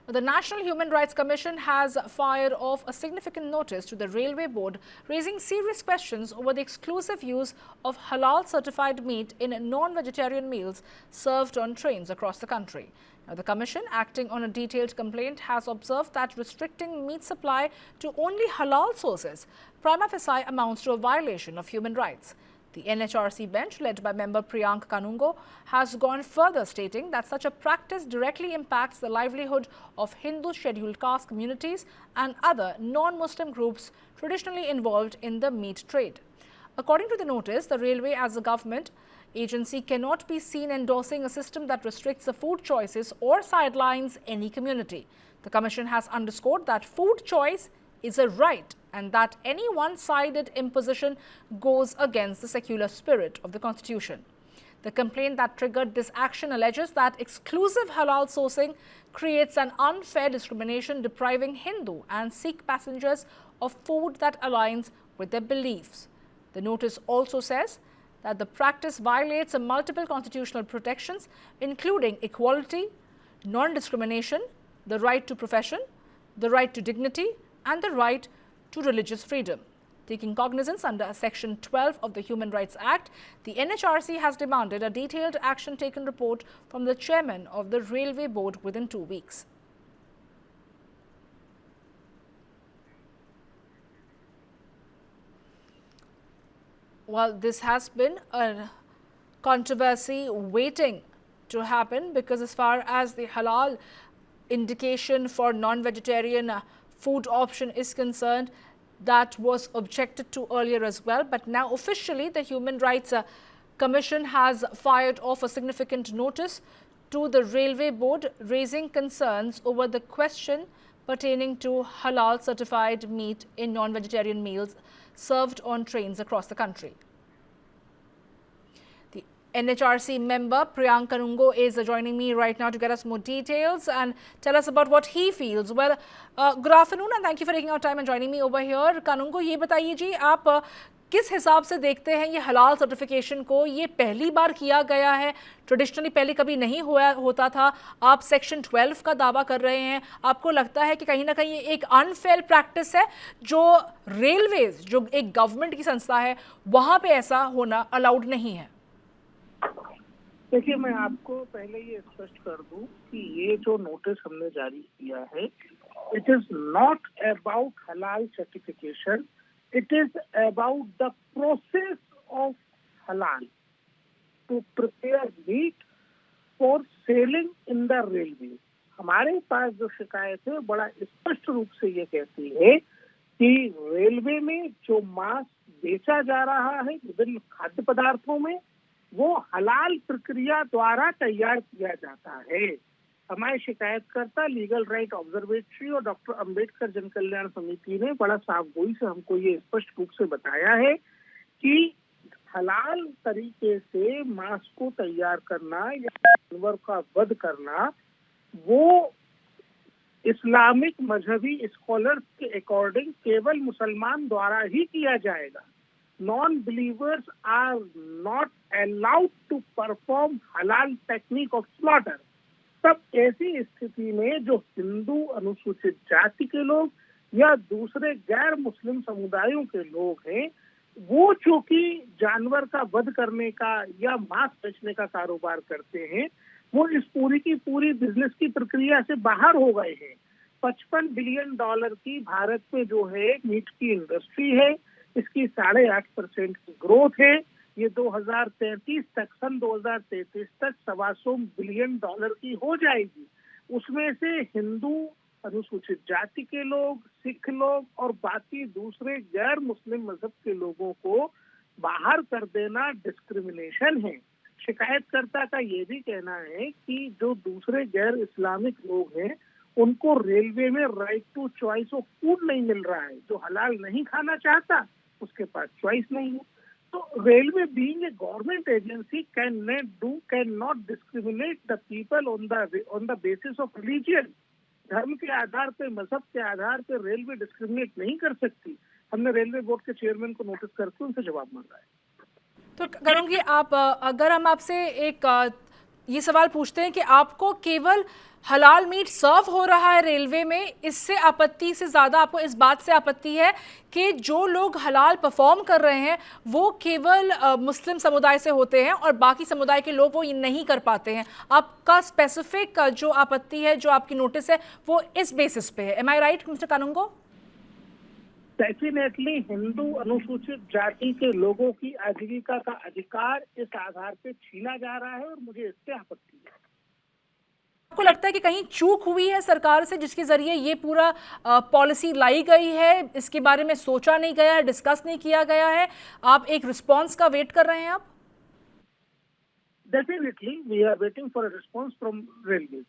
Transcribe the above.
The National Human Rights Commission has fired off a significant notice to the Railway Board, raising serious questions over the exclusive use of halal-certified meat in non-vegetarian meals served on trains across the country. Now, the Commission, acting on a detailed complaint, has observed that restricting meat supply to only halal sources prima facie amounts to a violation of human rights. The NHRC bench, led by member Priyank Kanungo, has gone further, stating that such a practice directly impacts the livelihood of Hindu scheduled caste communities and other non-Muslim groups traditionally involved in the meat trade. According to the notice, the railway as a government agency cannot be seen endorsing a system that restricts the food choices or sidelines any community. The Commission has underscored that food choice is a right and that any one-sided imposition goes against the secular spirit of the Constitution. The complaint that triggered this action alleges that exclusive halal sourcing creates an unfair discrimination, depriving Hindu and Sikh passengers of food that aligns with their beliefs. The notice also says that the practice violates multiple constitutional protections, including equality, non-discrimination, the right to profession, the right to dignity, and the right to religious freedom. Taking cognizance under Section 12 of the Human Rights Act, the NHRC has demanded a detailed action taken report from the chairman of the Railway Board within 2 weeks. Well, this has been a controversy waiting to happen, because as far as the halal indication for non-vegetarian food option is concerned, that was objected to earlier as well. But now officially the Human Rights Commission has fired off a significant notice to the Railway Board, raising concerns over the question pertaining to halal certified meat in non-vegetarian meals served on trains across the country. The NHRC member Priyank Kanungo is joining me right now to get us more details and tell us about what he feels. Well, good afternoon and thank you for taking out time and joining me over here. Kanungo, ये बताइए जी, आप किस हिसाब से देखते हैं ये हलाल सर्टिफिकेशन को? ये पहली बार किया गया है, ट्रेडिशनली पहले कभी नहीं होता था। आप सेक्शन 12 का दावा कर रहे हैं, आपको लगता है कि कहीं ना कहीं ये एक अनफेयर प्रैक्टिस है जो रेलवेज, जो एक गवर्नमेंट की संस्था है, वहां पे ऐसा होना अलाउड नहीं है? देखिए, मैं आपको पहले ये स्पष्ट कर दूं कि ये जो नोटिस हमने जारी किया है, इट इज नॉट अबाउट हलाल certification, it is about the process of halal to prepare meat for selling in the railway. हमारे पास जो शिकायत है बड़ा स्पष्ट रूप से ये कहती है कि रेलवे में जो मांस बेचा जा रहा है विभिन्न खाद्य पदार्थों में, वो हलाल प्रक्रिया द्वारा तैयार किया जाता है। हमारे शिकायतकर्ता लीगल राइट ऑब्जर्वेटरी और डॉक्टर अंबेडकर जन कल्याण समिति ने बड़ा साफगोई से हमको ये स्पष्ट रूप से बताया है कि हलाल तरीके से मांस को तैयार करना या जानवर का वध करना, वो इस्लामिक मजहबी स्कॉलर्स के अकॉर्डिंग केवल मुसलमान द्वारा ही किया जाएगा। Non believers are not allowed to perform हलाल टेक्निक ऑफ स्लॉटर। तब ऐसी स्थिति में जो हिंदू अनुसूचित जाति के लोग या दूसरे गैर मुस्लिम समुदायों के लोग हैं, वो चूंकि जानवर का वध करने का या मांस बेचने का कारोबार करते हैं, वो इस पूरी की पूरी बिजनेस की प्रक्रिया से बाहर हो गए हैं। $55 बिलियन की भारत में जो है मीट की इंडस्ट्री है, इसकी 8.5% की ग्रोथ है। ये 2033 तक, सन 2033 तक $125 बिलियन की हो जाएगी। उसमें से हिंदू अनुसूचित जाति के लोग, सिख लोग और बाकी दूसरे गैर मुस्लिम मजहब के लोगों को बाहर कर देना डिस्क्रिमिनेशन है। शिकायतकर्ता का ये भी कहना है कि जो दूसरे गैर इस्लामिक लोग हैं, उनको रेलवे में right to choice of food नहीं मिल रहा है। जो हलाल नहीं खाना चाहता, उसके पास चॉइस नहीं है। So railway, being a government agency, cannot discriminate the people on the basis of religion. धर्म के आधार पे, मजहब के आधार पे रेलवे डिस्क्रिमिनेट नहीं कर सकती। हमने रेलवे बोर्ड के चेयरमैन को नोटिस करके उनसे जवाब मांगा है। तो करूंगी, आप अगर हम आपसे एक ये सवाल पूछते हैं कि आपको केवल हलाल मीट सर्व हो रहा है रेलवे में, इससे आपत्ति से ज़्यादा आपको इस बात से आपत्ति है कि जो लोग हलाल परफॉर्म कर रहे हैं वो केवल मुस्लिम समुदाय से होते हैं और बाकी समुदाय के लोग वो ये नहीं कर पाते हैं। आपका स्पेसिफिक जो आपत्ति है, जो आपकी नोटिस है, वो इस बेसिस पे है। एम आई right mister Kanoongo? Definitely Hindu अनुसूचित जाति के लोगों की आजीविका का अधिकार इस आधार पे छीना जा रहा है और मुझे इससे आपत्ति है। आपको लगता है कि कहीं चूक हुई है सरकार से जिसके जरिए ये पूरा पॉलिसी लाई गई है, इसके बारे में सोचा नहीं गया है, डिस्कस नहीं किया गया है, आप एक रिस्पांस का वेट कर रहे हैं आप? Definitely we are waiting for a response from railway.